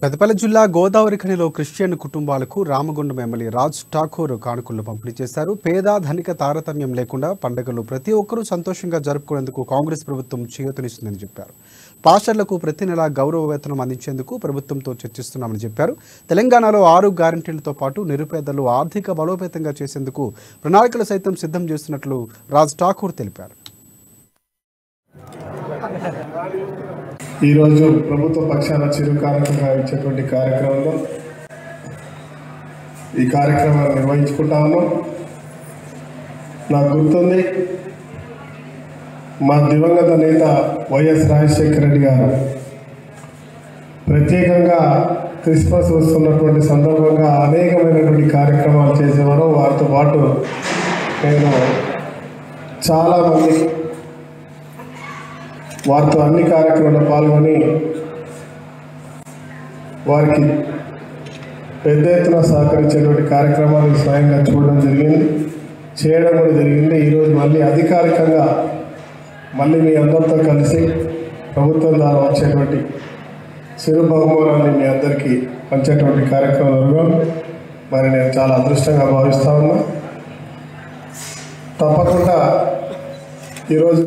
పెద్దపల్లి జిల్లా గోదావరిఖనిలో క్రిస్టియన్ కుటుంబాలకు రామగుండం ఎమ్మెల్యే రాజ్ ఠాకూర్ కానుకలు పంపిణీ చేశారు. పేద ధనిక తారతమ్యం లేకుండా పండుగలు ప్రతి ఒక్కరూ సంతోషంగా జరుపుకునేందుకు కాంగ్రెస్ ప్రభుత్వం చేయూతనిస్తుందని చెప్పారు. పాస్టర్లకు ప్రతి నెలా గౌరవ వేతనం అందించేందుకు ప్రభుత్వంతో చర్చిస్తున్నామని చెప్పారు. తెలంగాణలో 6 గ్యారంటీలతో పాటు నిరుపేదలు ఆర్థిక బలోపేతంగా చేసేందుకు ప్రణాళికలు సైతం సిద్ధం చేస్తున్నట్లు రాజ్ ఠాకూర్ తెలిపారు. ఈరోజు ప్రభుత్వ పక్షాన చిరు కానుకగా ఇచ్చేటువంటి కార్యక్రమంలో ఈ కార్యక్రమాన్ని నిర్వహించుకుంటా ఉన్నాం. నాకు గుర్తుంది, మా దివంగత నేత వైఎస్ రాజశేఖర రెడ్డి గారు ప్రత్యేకంగా క్రిస్మస్ వస్తున్నటువంటి సందర్భంగా అనేకమైనటువంటి కార్యక్రమాలు చేసేవారు. వారితో పాటు నేను చాలామంది వారితో అన్ని కార్యక్రమాల్లో పాల్గొని వారికి పెద్ద ఎత్తున సహకరించేటువంటి కార్యక్రమాలు స్వయంగా చూడడం జరిగింది, చేయడం కూడా జరిగింది. ఈరోజు మళ్ళీ అధికారికంగా మళ్ళీ మీ అందరితో కలిసి ప్రభుత్వం ద్వారా వచ్చేటువంటి చిరు బహుమానాన్ని మీ అందరికీ పంచేటువంటి కార్యక్రమంలో మరి నేను చాలా అదృష్టంగా భావిస్తా ఉన్నా. తప్పకుండా ఈరోజు